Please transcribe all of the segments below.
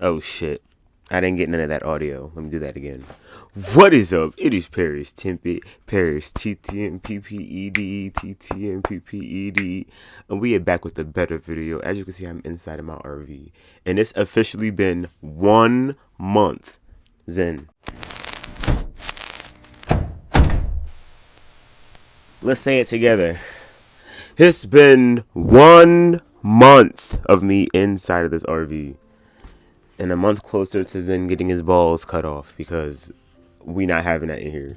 Oh shit. I didn't get none of that audio. Let me do that again. What is up? It is Paristtmpped, Paristtmpped, and we are back with a better video. As you can see, I'm inside of my RV, and it's officially been 1 month. Zen. Let's say it together. It's been 1 month of me inside of this RV. And a month closer to Zen getting his balls cut off because we not having that in here.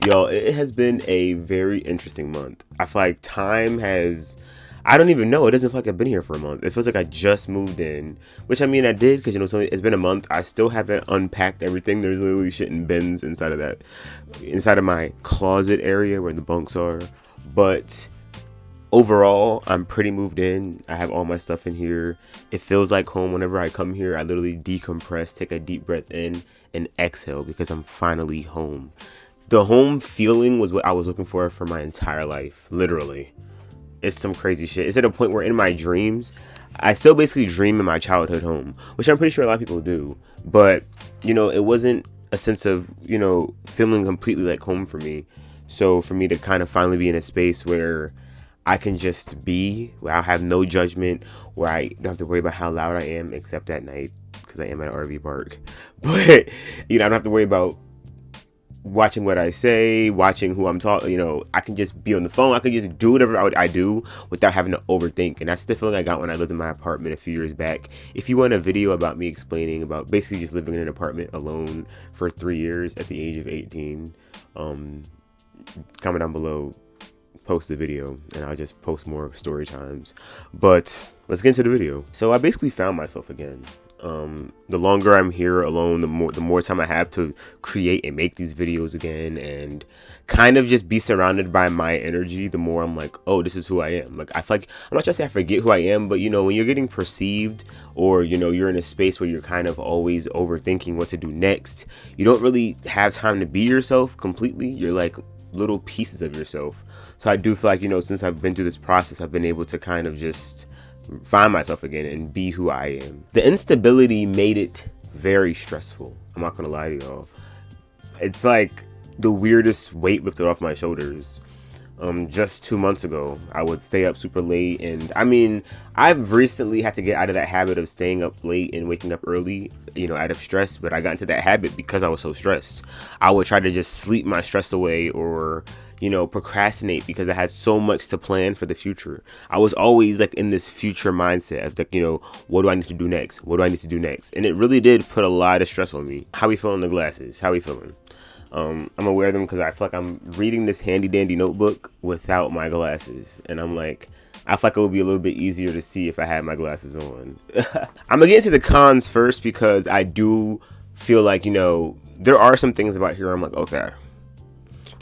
Y'all, it has been a very interesting month. I feel like time has, I don't even know. It doesn't feel like I've been here for a month. It feels like I just moved in, which I mean I did because, it's been a month. I still haven't unpacked everything. There's literally shit in bins inside of my closet area where the bunks are. But overall, I'm pretty moved in. I have all my stuff in here. It feels like home whenever I come here. I literally decompress, take a deep breath in, and exhale because I'm finally home. The home feeling was what I was looking for my entire life, literally. It's some crazy shit. It's at a point where in my dreams, I still basically dream in my childhood home, which I'm pretty sure a lot of people do. But, it wasn't a sense of, feeling completely like home for me. So for me to kind of finally be in a space where I can just be, where I have no judgment, where I don't have to worry about how loud I am, except at night, because I am at an RV park. But, I don't have to worry about watching what I say, watching who I'm talking, I can just be on the phone. I can just do whatever I do without having to overthink. And that's the feeling I got when I lived in my apartment a few years back. If you want a video about me explaining about basically just living in an apartment alone for 3 years at the age of 18, comment down below. Post the video and I'll just post more story times. But let's get into the video. So I basically found myself again. The longer I'm here alone, the more time I have to create and make these videos again and kind of just be surrounded by my energy, the more I'm like, oh, this is who I am. Like, I feel like, I'm not trying to say I forget who I am, but when you're getting perceived or you're in a space where you're kind of always overthinking what to do next, you don't really have time to be yourself completely. You're like little pieces of yourself. So I do feel like, since I've been through this process, I've been able to kind of just find myself again and be who I am. The instability made it very stressful. I'm not gonna lie to y'all. It's like the weirdest weight lifted off my shoulders. Just 2 months ago, I would stay up super late, and I mean, I've recently had to get out of that habit of staying up late and waking up early, out of stress, but I got into that habit because I was so stressed. I would try to just sleep my stress away or, procrastinate because I had so much to plan for the future. I was always like in this future mindset of like, what do I need to do next? What do I need to do next? And it really did put a lot of stress on me. How we feeling the glasses? How we feeling? I'm gonna wear them because I feel like I'm reading this handy dandy notebook without my glasses, and I'm like, I feel like it would be a little bit easier to see if I had my glasses on. I'm gonna get into the cons first because I do feel like, there are some things about here I'm like, okay,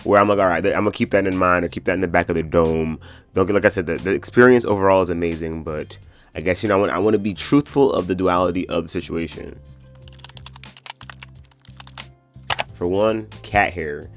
where I'm like, all right, I'm gonna keep that in mind or keep that in the back of the dome. Don't get, like I said, the experience overall is amazing, but I guess, I want to be truthful of the duality of the situation. For one, cat hair.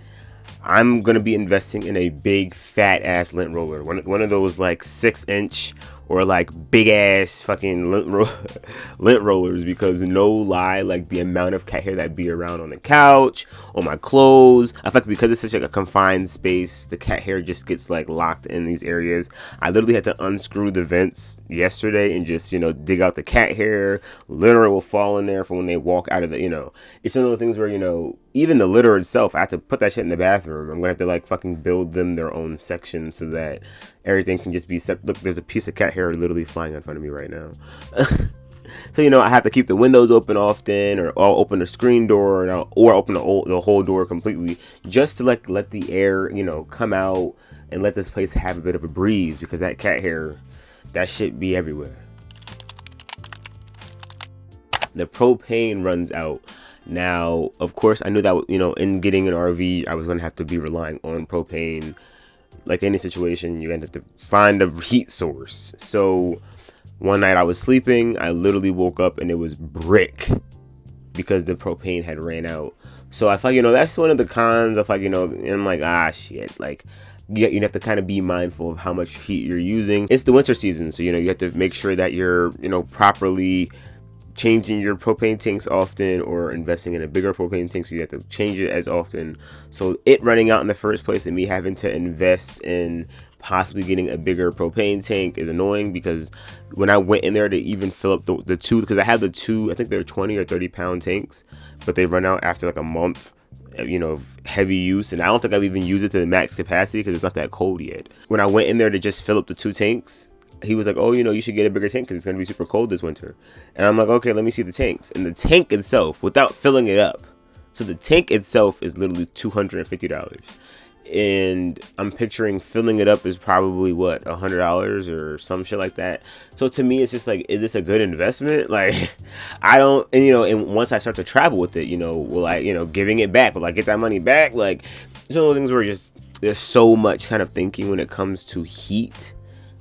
I'm gonna be investing in a big fat ass lint roller, one of those like 6-inch or like big ass fucking lint rollers, because no lie, like the amount of cat hair that be around on the couch, on my clothes, I feel like because it's such like a confined space, the cat hair just gets like locked in these areas. I literally had to unscrew the vents yesterday and just dig out the cat hair. Litter will fall in there for when they walk out of the it's one of those things where even the litter itself, I have to put that shit in the bathroom. I'm gonna have to like fucking build them their own section so that everything can just be set. Look, there's a piece of cat hair literally flying in front of me right now. So I have to keep the windows open often, or I'll open the screen door, or open the whole door completely, just to like let the air come out and let this place have a bit of a breeze, because that cat hair, that shit be everywhere. The propane runs out. Now, of course, I knew that, in getting an RV, I was going to have to be relying on propane. Like any situation, you have to find a heat source. So one night I was sleeping, I literally woke up and it was brick because the propane had ran out. So I thought, that's one of the cons. I thought, and I'm like, shit, like, you have to kind of be mindful of how much heat you're using. It's the winter season, so, you have to make sure that you're, properly changing your propane tanks often or investing in a bigger propane tank, so you have to change it as often. So it running out in the first place and me having to invest in possibly getting a bigger propane tank is annoying, because when I went in there to even fill up the two, because I have the two, I think they're 20 or 30 pound tanks, but they run out after like a month, of heavy use, and I don't think I've even used it to the max capacity because it's not that cold yet. When I went in there to just fill up the two tanks, he was like, oh, you should get a bigger tank because it's going to be super cold this winter. And I'm like, okay, let me see the tanks. And the tank itself, without filling it up, so the tank itself is literally $250. And I'm picturing filling it up is probably what, $100 or some shit like that. So to me, it's just like, is this a good investment? Like, I don't, and once I start to travel with it, will I, giving it back, will I get that money back? Like, it's one of those things where there's so much kind of thinking when it comes to heat.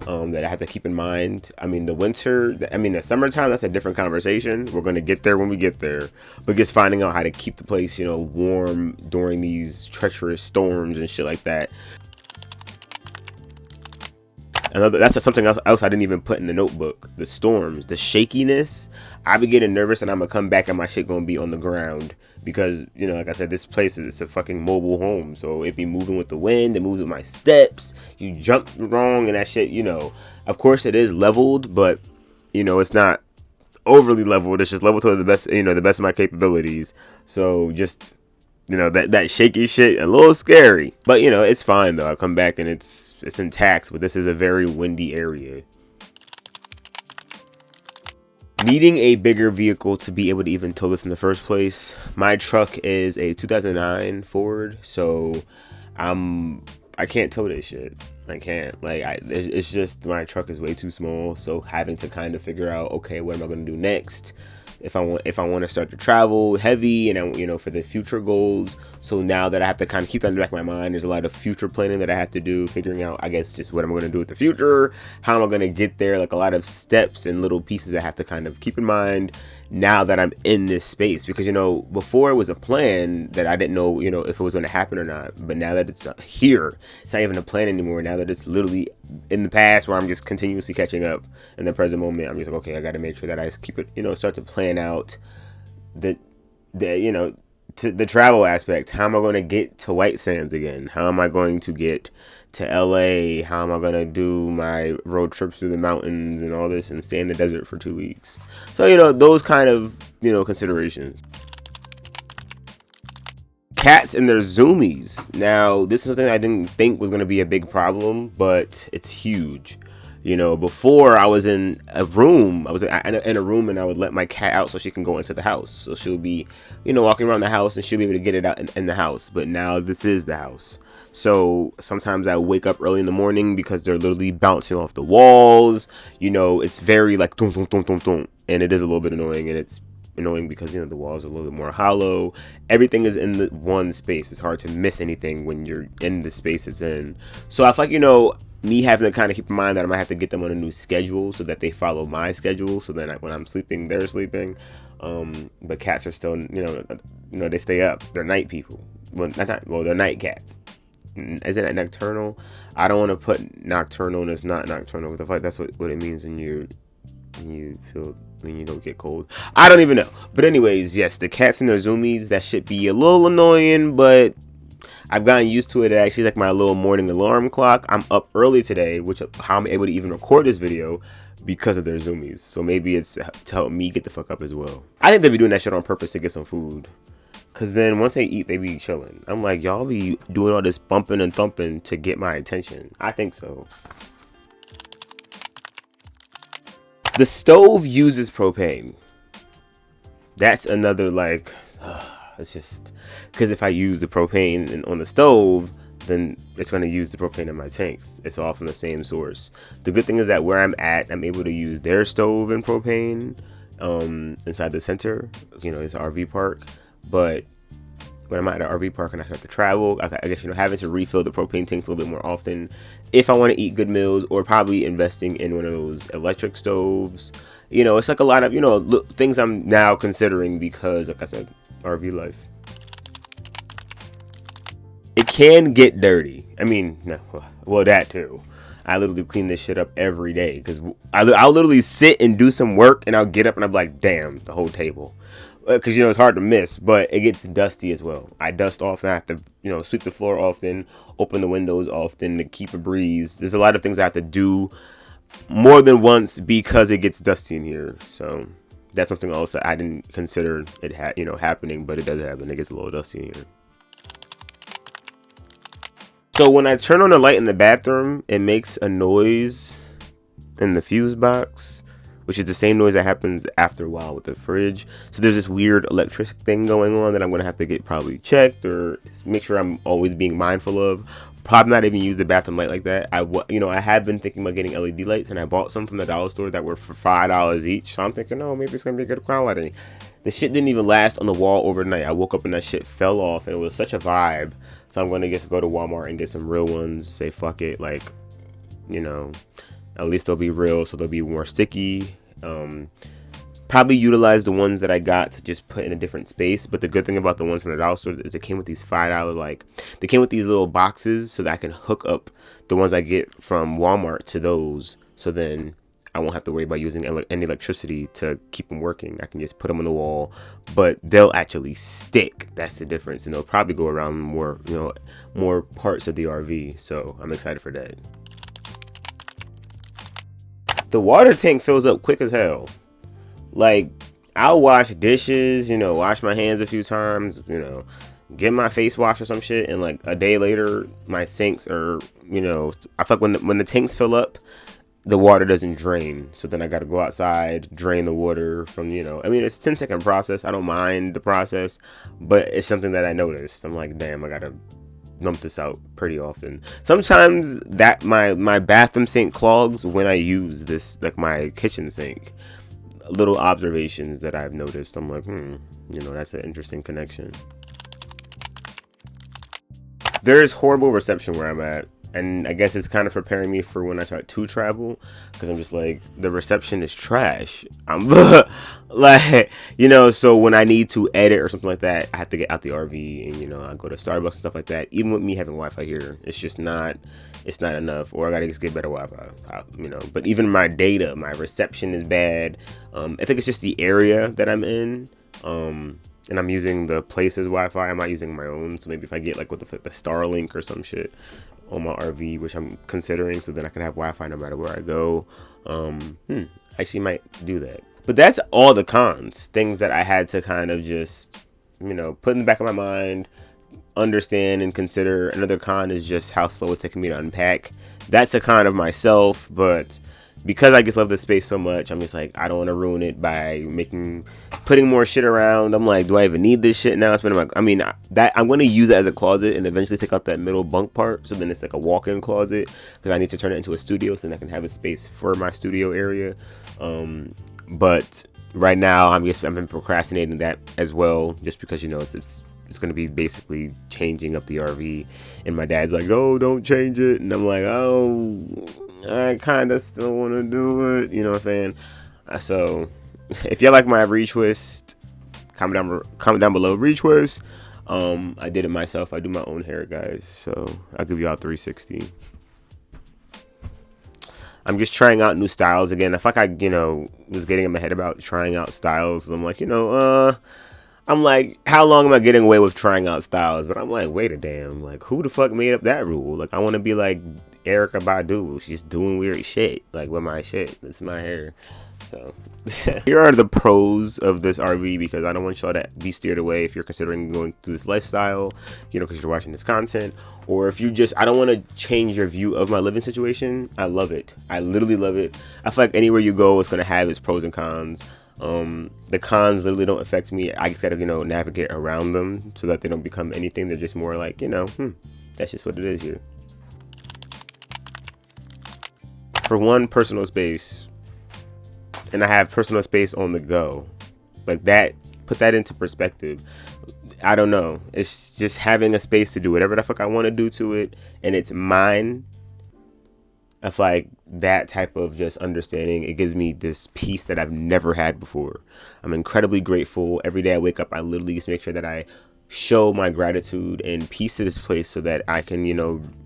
That I have to keep in mind. I mean, the summertime, that's a different conversation. We're going to get there when we get there. But just finding out how to keep the place, warm during these treacherous storms and shit like that. That's something else I didn't even put in the notebook. The storms, the shakiness. I be getting nervous and I'm going to come back and my shit going to be on the ground. Because, like I said, this place is a fucking mobile home. So it be moving with the wind. It moves with my steps. You jump wrong and that shit, Of course, it is leveled, but, it's not overly leveled. It's just leveled to the best, the best of my capabilities. So just, that shaky shit, a little scary. But, it's fine, though. I come back and it's intact. But this is a very windy area. Needing a bigger vehicle to be able to even tow this in the first place. My truck is a 2009 Ford, so I can't tow this shit. I can't. It's just my truck is way too small. So having to kind of figure out, okay, what am I going to do next? If I want to start to travel heavy and for the future goals. So now that I have to kind of keep that in the back of my mind, there's a lot of future planning that I have to do, figuring out, I guess, just what I'm going to do with the future, how am I going to get there, like a lot of steps and little pieces I have to kind of keep in mind now that I'm in this space. Because, before it was a plan that I didn't know, if it was going to happen or not. But now that it's here, it's not even a plan anymore. Now that it's literally in the past, where I'm just continuously catching up in the present moment, I'm just like, okay, I got to make sure that I keep it, start to plan out the the travel aspect. How am I going to get to White Sands again? How am I going to get to LA? How am I going to do my road trips through the mountains and all this and stay in the desert for 2 weeks? So, those kind of, considerations. Cats and their zoomies. Now, this is something I didn't think was going to be a big problem, but it's huge. Before I was in a room, and I would let my cat out so she can go into the house. So she'll be, walking around the house and she'll be able to get it out in the house. But now this is the house. So sometimes I wake up early in the morning because they're literally bouncing off the walls. It's very like thump, thump, thump, thump, thump. And it is a little bit annoying, and it's annoying because, the walls are a little bit more hollow. Everything is in the one space. It's hard to miss anything when you're in the space it's in. So I feel like, me having to kind of keep in mind that I might have to get them on a new schedule so that they follow my schedule. So then when I'm sleeping, they're sleeping. But cats are still, they stay up. They're night people. Well, they're night cats. Isn't it nocturnal? I don't want to put nocturnal and it's not nocturnal, because I feel like that's what it means when you don't get cold. I don't even know. But anyways, yes, the cats and their zoomies, that should be a little annoying, but I've gotten used to it. It actually is like my little morning alarm clock. I'm up early today, which how I'm able to even record this video because of their zoomies. So maybe it's to help me get the fuck up as well. I think they be doing that shit on purpose to get some food. Cause then once they eat, they be chilling. I'm like, y'all be doing all this bumping and thumping to get my attention. I think so. The stove uses propane. That's another it's just because if I use the propane on the stove, then it's going to use the propane in my tanks. It's all from the same source. The good thing is that where I'm at, I'm able to use their stove and propane inside the center. It's an RV park. But when I'm at an RV park and I start to travel, I guess, having to refill the propane tanks a little bit more often if I want to eat good meals, or probably investing in one of those electric stoves. It's like a lot of, things I'm now considering because, like I said, RV life. It can get dirty. I mean, no, well, that too. I literally clean this shit up every day because I'll literally sit and do some work and I'll get up and I'm like, damn, the whole table. Because, you know, it's hard to miss, but it gets dusty as well. I dust off and I have to, you know, sweep the floor often, open the windows often to keep a breeze. There's a lot of things I have to do more than once because it gets dusty in here. So that's something else that I didn't consider it happening, but it does happen. It gets a little dusty in here. So when I turn on the light in the bathroom, it makes a noise in the fuse box, which is the same noise that happens after a while with the fridge. So there's this weird electric thing going on that I'm going to have to get probably checked or make sure I'm always being mindful of. Probably not even use the bathroom light like that. I have been thinking about getting LED lights, and I bought some from the dollar store that were for $5 each. So I'm thinking, oh, maybe it's going to be good quality. The shit didn't even last on the wall overnight. I woke up and that shit fell off, and it was such a vibe. So I'm going to just go to Walmart and get some real ones. Say, fuck it. Like, you know, at least they'll be real, so they'll be more sticky. Probably utilize the ones that I got to just put in a different space. But the good thing about the ones from the dollar store is it came with these $5, they came with these little boxes so that I can hook up the ones I get from Walmart to those. So then I won't have to worry about using any electricity to keep them working. I can just put them on the wall, but they'll actually stick. That's the difference. And they'll probably go around more parts of the RV. So I'm excited for that. The water tank fills up quick as hell. Like, I'll wash dishes, wash my hands a few times, get my face washed or some shit, and like a day later, my sinks are, I feel like when the tanks fill up, the water doesn't drain. So then I got to go outside, drain the water from, it's a 10-second process. I don't mind the process, but it's something that I noticed. I'm like, damn, I got to dump this out pretty often. Sometimes that my bathroom sink clogs when I use this, like my kitchen sink. Little observations that I've noticed. I'm like, that's an interesting connection. There's horrible reception where I'm at, and I guess it's kind of preparing me for when I start to travel, because I'm just like, the reception is trash. I'm like, so when I need to edit or something like that, I have to get out the RV and I go to Starbucks and stuff like that. Even with me having Wi-Fi here, it's not enough, or I gotta just get better Wi-Fi, but even my data, my reception is bad. I think it's just the area that I'm in, and I'm using the place's Wi-Fi. I'm not using my own, so maybe if I get like with the Starlink or some shit on my RV, which I'm considering, so then I can have Wi-Fi no matter where I go. Actually might do that. But that's all the cons, things that I had to kind of just, put in the back of my mind, understand and consider. Another con is just how slow it's taking me to unpack. That's a con of myself, but because I just love this space so much, I'm just like, I don't want to ruin it by putting more shit around. I'm like, do I even need this shit now? I'm going to use it as a closet and eventually take out that middle bunk part, so then it's like a walk-in closet, because I need to turn it into a studio so then I can have a space for my studio area. But right now I've been procrastinating that as well, just because it's going to be basically changing up the RV, and my dad's like, oh, don't change it, and I'm like, oh, I kind of still want to do it, you know what I'm saying? So if you like my retwist, comment down below retwist. I did it myself. I do my own hair, guys, so I'll give you all 360. I'm just trying out new styles again. I feel like I was getting in my head about trying out styles. I'm like, I'm like, how long am I getting away with trying out styles? But I'm like, wait a damn, like, who the fuck made up that rule? Like, I want to be like Erykah Badu. She's doing weird shit, like, with my shit. It's my hair. So here are the pros of this RV, because I don't want y'all to be steered away if you're considering going through this lifestyle, because you're watching this content, or if I don't want to change your view of my living situation. I love it. I literally love it. I feel like anywhere you go, it's going to have its pros and cons. The cons literally don't affect me. I just gotta, navigate around them so that they don't become anything. They're just more like, that's just what it is here. For one, personal space. And I have personal space on the go. Like that, put that into perspective. I don't know. It's just having a space to do whatever the fuck I want to do to it, and it's mine. I feel like that type of just understanding, it gives me this peace that I've never had before. I'm incredibly grateful. Every day I wake up, I literally just make sure that I show my gratitude and peace to this place so that I can,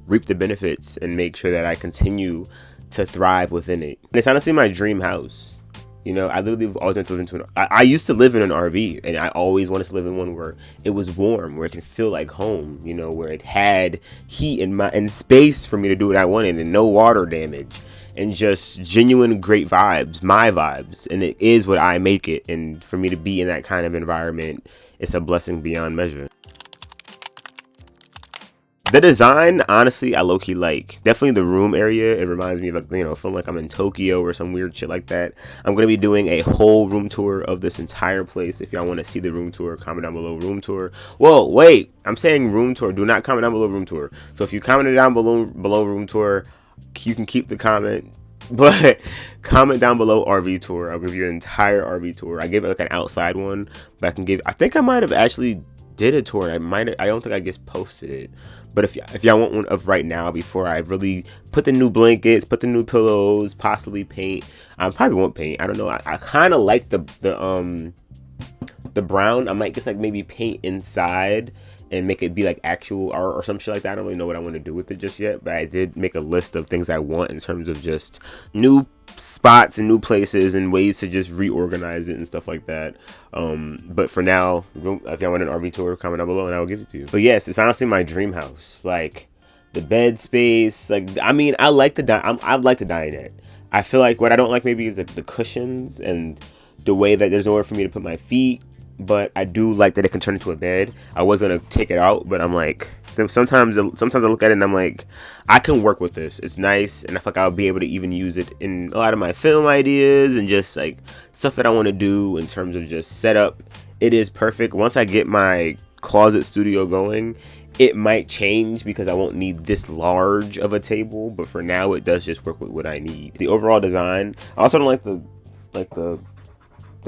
reap the benefits and make sure that I continue to thrive within it. And it's honestly my dream house. I literally always wanted to live into I used to live in an RV, and I always wanted to live in one where it was warm, where it can feel like home, where it had heat and space for me to do what I wanted, and no water damage, and just genuine great vibes, my vibes. And it is what I make it. And for me to be in that kind of environment, it's a blessing beyond measure. The design, honestly, I low-key like. Definitely the room area. It reminds me of, feeling like I'm in Tokyo or some weird shit like that. I'm going to be doing a whole room tour of this entire place. If y'all want to see the room tour, comment down below room tour. Whoa, wait. I'm saying room tour. Do not comment down below room tour. So if you commented down below room tour, you can keep the comment. But comment down below RV tour. I'll give you an entire RV tour. I gave it like an outside one, but I think I might have actually did a tour. I don't think I just posted it. But if y'all want one of right now, before I really put the new blankets, put the new pillows, possibly paint. I probably won't paint. I don't know. I kind of like the brown. I might just like maybe paint inside and make it be like actual art or some shit like that. I don't really know what I want to do with it just yet, but I did make a list of things I want in terms of just new spots and new places and ways to just reorganize it and stuff like that. But for now, if y'all want an RV tour, comment down below and I will give it to you. But yes, it's honestly my dream house. Like the bed space, I like the dinette. I feel like what I don't like maybe is the cushions and the way that there's nowhere for me to put my feet. But I do like that it can turn into a bed. I was gonna take it out, but I'm like, sometimes I look at it and I'm like, I can work with this. It's nice, and I feel like I'll be able to even use it in a lot of my film ideas and just like stuff that I want to do in terms of just setup. It is perfect. Once I get my closet studio going, it might change because I won't need this large of a table. But for now, it does just work with what I need. The overall design. I also don't like the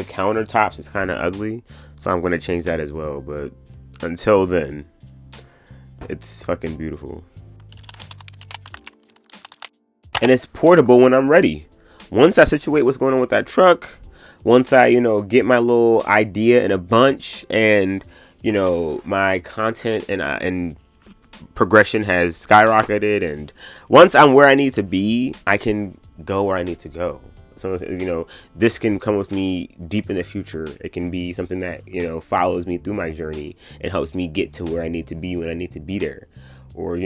countertops is kind of ugly, so I'm going to change that as well. But until then, it's fucking beautiful. And it's portable when I'm ready. Once I situate what's going on with that truck, once I, get my little idea in a bunch, and, my content and progression has skyrocketed, and once I'm where I need to be, I can go where I need to go. So, this can come with me deep in the future. It can be something that, follows me through my journey and helps me get to where I need to be when I need to be there. Or,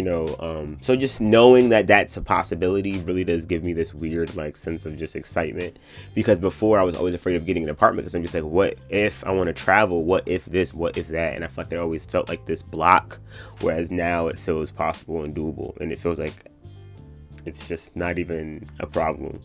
so just knowing that that's a possibility really does give me this weird, sense of just excitement. Because before I was always afraid of getting an apartment because I'm just like, what if I want to travel? What if this? What if that? And I feel like it always felt like this block. Whereas now it feels possible and doable. And it feels like it's just not even a problem.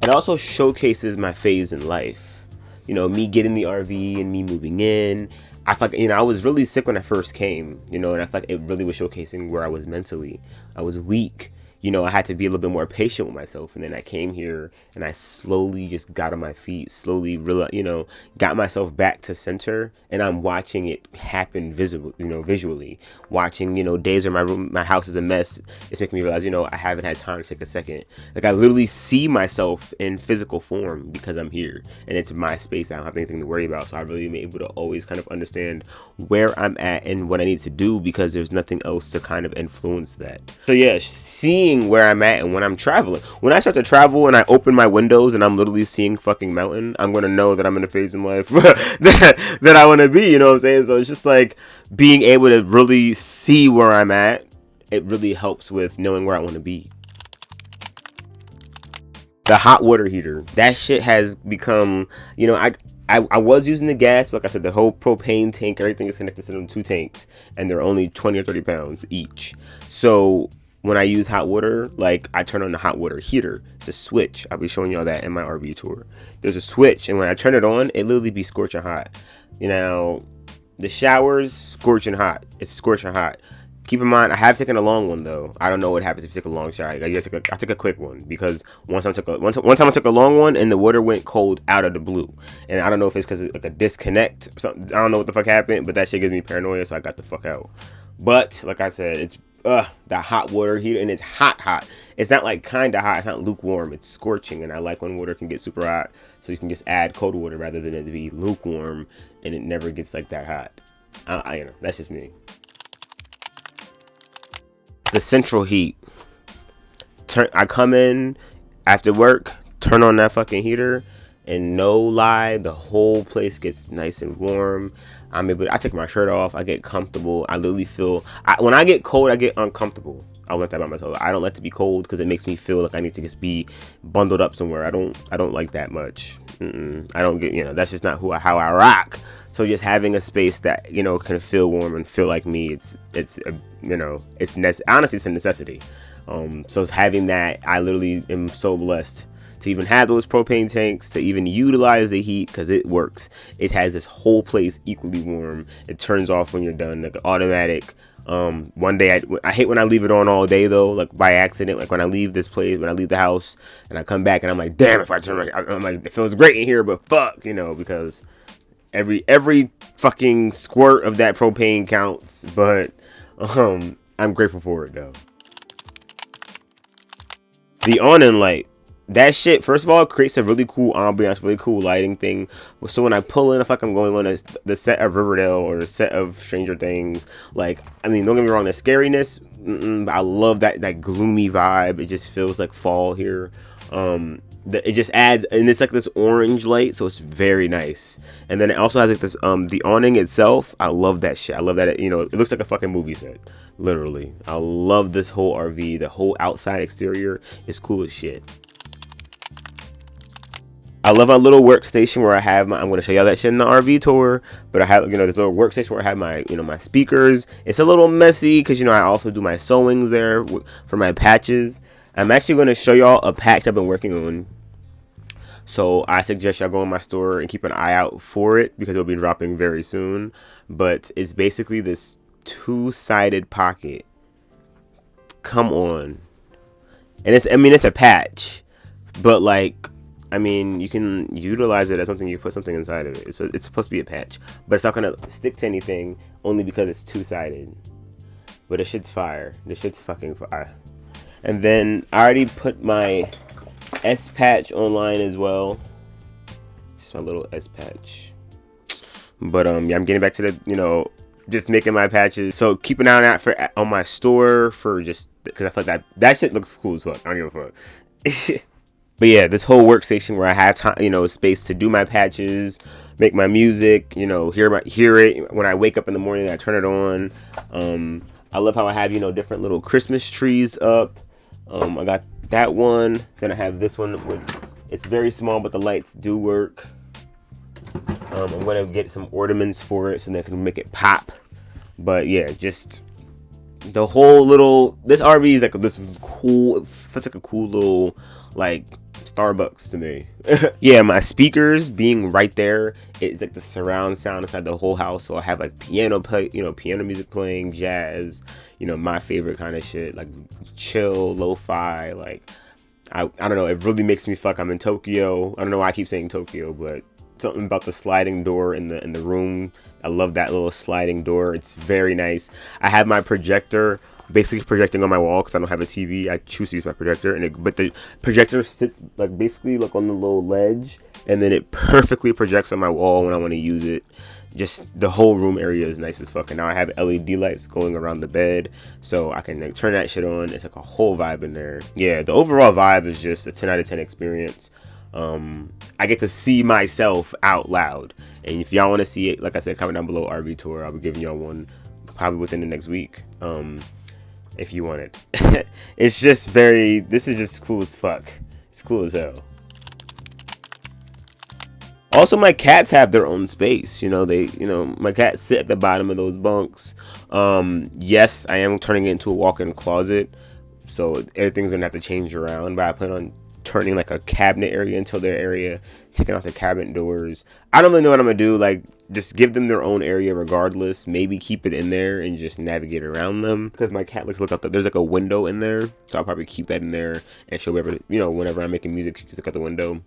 It also showcases my phase in life. Me getting the RV and me moving in. I feel like, I was really sick when I first came, and I feel like it really was showcasing where I was mentally. I was weak. I had to be a little bit more patient with myself. And then I came here and I slowly just got on my feet, slowly, got myself back to center. And I'm watching it happen visually. Watching, days where my house is a mess. It's making me realize, I haven't had time to take a second. Like, I literally see myself in physical form because I'm here. And it's my space. I don't have anything to worry about. So I really am able to always kind of understand where I'm at and what I need to do because there's nothing else to kind of influence that. So yeah, seeing where I'm at and when I'm traveling. When I start to travel and I open my windows and I'm literally seeing fucking mountain, I'm going to know that I'm in a phase in life that I want to be, you know what I'm saying? So it's just like being able to really see where I'm at. It really helps with knowing where I want to be. The hot water heater, that shit has become, I was using the gas, but like I said, the whole propane tank, everything is connected to them 2 tanks, and they're only 20 or 30 pounds each. So when I use hot water, I turn on the hot water heater. It's a switch. I'll be showing y'all that in my RV tour. There's a switch, and when I turn it on, it literally be scorching hot. The shower's scorching hot. It's scorching hot. Keep in mind, I have taken a long one though. I don't know what happens if you take a long shower. I took a quick one because one time I took a long one and the water went cold out of the blue. And I don't know if it's because of a disconnect or something. I don't know what the fuck happened, but that shit gives me paranoia, so I got the fuck out. But like I said, the hot water heater, and it's hot. It's not like kind of hot. It's not lukewarm. It's scorching, and I like when water can get super hot, so you can just add cold water rather than it to be lukewarm, and it never gets like that hot. You know, that's just me. The central heat. I come in after work, turn on that fucking heater, and no lie, the whole place gets nice and warm. I take my shirt off, I get comfortable. I literally feel, when I get cold, I get uncomfortable. I'll let that by myself. I don't like to be cold because it makes me feel like I need to just be bundled up somewhere. I don't like that much. I don't get, you know, that's just not how I rock. So just having a space that, you know, can feel warm and feel like me, you know, honestly, it's a necessity. So having that, I literally am so blessed to even have those propane tanks, to even utilize the heat, because it works. It has this whole place equally warm. It turns off when you're done, like automatic. One day I hate when I leave it on all day though, like by accident. Like when I leave this place, when I leave the house and I come back and I'm like, damn, if I turn, I'm like, it feels great in here, but fuck, you know, because every fucking squirt of that propane counts. But I'm grateful for it though. The awning light, that shit, first of all, creates a really cool ambiance, really cool lighting thing. So when I pull in, if like I'm going on the set of Riverdale or the set of Stranger Things, like, I mean, don't get me wrong, the scariness, I love that gloomy vibe. It just feels like fall here. It just adds, and it's like this orange light, so it's very nice. And then it also has like this the awning itself. I love that shit. I love that you know, it looks like a fucking movie set, literally. I love this whole RV. The whole outside exterior is cool as shit. I love my little workstation where I have I'm going to show y'all that shit in the RV tour, but I have, you know, this little workstation where I have my, you know, my speakers. It's a little messy because, you know, I also do my sewings there for my patches. I'm actually going to show y'all a patch I've been working on. So I suggest y'all go in my store and keep an eye out for it because it'll be dropping very soon. But it's basically this two-sided pocket. Come on. And it's a patch, but like, I mean, you can utilize it as something. You put something inside of it. It's supposed to be a patch, but it's not gonna stick to anything only because it's two-sided. But this shit's fire. This shit's fucking fire. And then I already put my S patch online as well. Just my little S patch. But yeah, I'm getting back to the, you know, just making my patches. So keep an eye on that on my store for just because I feel like that shit looks cool as fuck. I don't give a fuck. But yeah, this whole workstation where I have time, you know, space to do my patches, make my music, you know, hear it when I wake up in the morning. I turn it on. I love how I have, you know, different little Christmas trees up. I got that one. Then I have this one. It's very small, but the lights do work. I'm gonna get some ornaments for it so they can make it pop. But yeah, just the whole little, this RV is like this cool. It's like a cool little like Starbucks to me. Yeah, my speakers being right there, it's like the surround sound inside the whole house. So I have like piano music playing, jazz, you know, my favorite kind of shit, like chill, lo-fi. Like I don't know, it really makes me fuck. I'm in Tokyo. I don't know why I keep saying Tokyo, but something about the sliding door in the room. I love that little sliding door. It's very nice. I have my projector basically projecting on my wall because I don't have a TV. I choose to use my projector, but the projector sits like basically like on the little ledge, and then it perfectly projects on my wall when I want to use it. Just the whole room area is nice as fuck. And now I have LED lights going around the bed, so I can like turn that shit on. It's like a whole vibe in there. Yeah, the overall vibe is just a 10 out of 10 experience. I get to see myself out loud, and if y'all want to see it, like I said, comment down below. RV tour, I'll be giving y'all one probably within the next week. If you want it. It's just this is just cool as fuck. It's cool as hell. Also, my cats have their own space. You know, my cats sit at the bottom of those bunks. Yes, I am turning it into a walk-in closet, so everything's gonna have to change around, but I plan on turning like a cabinet area into their area, taking out the cabinet doors. I don't really know what I'm gonna do, like just give them their own area regardless, maybe keep it in there and just navigate around them, because my cat likes to look out there's like a window in there, so I'll probably keep that in there and show wherever, you know, whenever I'm making music, she can look out the window.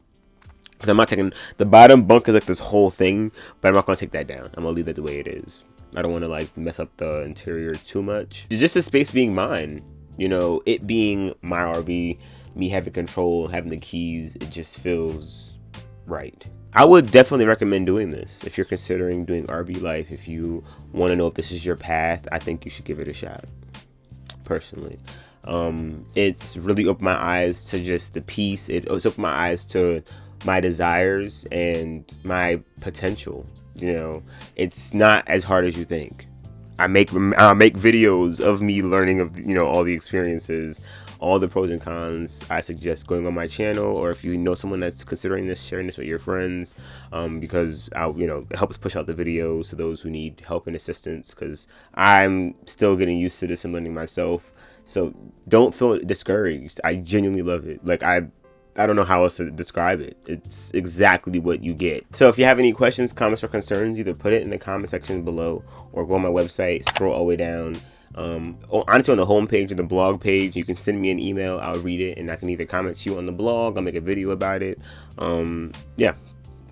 Because I'm not taking the bottom bunk is like this whole thing, but I'm not gonna take that down. I'm gonna leave that the way it is. I don't want to like mess up the interior too much. It's just the space being mine, you know, it being my RV, me having control, having the keys, it just feels right. I would definitely recommend doing this if you're considering doing RV life. If you want to know if this is your path, I think you should give it a shot, personally. It's really opened my eyes to just the peace. It's opened my eyes to my desires and my potential. You know, it's not as hard as you think. I make videos of me learning of, you know, all the experiences, all the pros and cons. I suggest going on my channel, or if you know someone that's considering this, sharing this with your friends, because it helps push out the videos to those who need help and assistance, because I'm still getting used to this and learning myself. So don't feel discouraged. I genuinely love it. Like, I don't know how else to describe it. It's exactly what you get. So if you have any questions, comments, or concerns, either put it in the comment section below or go on my website, scroll all the way down. Honestly, on the homepage or the blog page, you can send me an email. I'll read it, and I can either comment to you on the blog. I'll make a video about it. Yeah,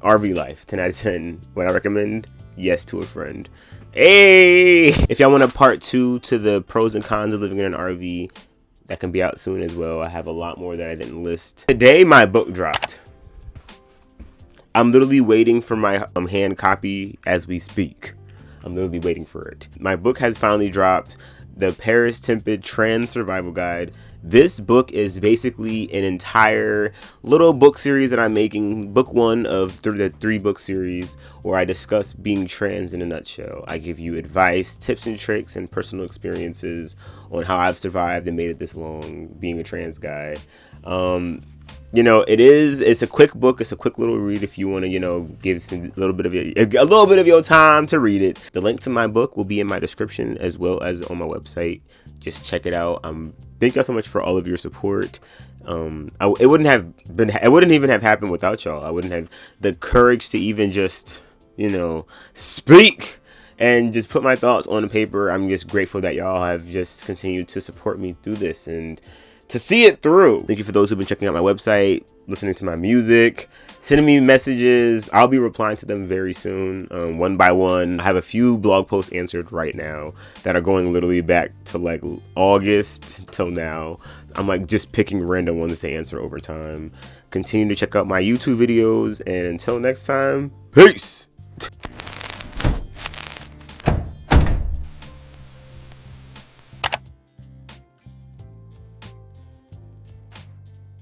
RV life, 10 out of 10. Would I recommend? Yes, to a friend. Hey! If y'all want a part 2 to the pros and cons of living in an RV, that can be out soon as well. I have a lot more that I didn't list. Today, my book dropped. I'm literally waiting for my hand copy as we speak. I'm literally waiting for it. My book has finally dropped. The Paristtmpped Trans Survival Guide. This book is basically an entire little book series that I'm making. Book 1 of the 3-book series where I discuss being trans in a nutshell. I give you advice, tips and tricks, and personal experiences on how I've survived and made it this long being a trans guy. You know, it's a quick book. It's a quick little read if you want to, you know, give a little bit of your time to read it. The link to my book will be in my description as well as on my website. Just check it out. Thank y'all so much for all of your support. It wouldn't even have happened without y'all. I wouldn't have the courage to even just, you know, speak and just put my thoughts on the paper. I'm just grateful that y'all have just continued to support me through this and to see it through. Thank you for those who've been checking out my website, listening to my music, sending me messages. I'll be replying to them very soon, one by one. I have a few blog posts answered right now that are going literally back to like August till now. I'm like just picking random ones to answer over time. Continue to check out my YouTube videos, and until next time, peace.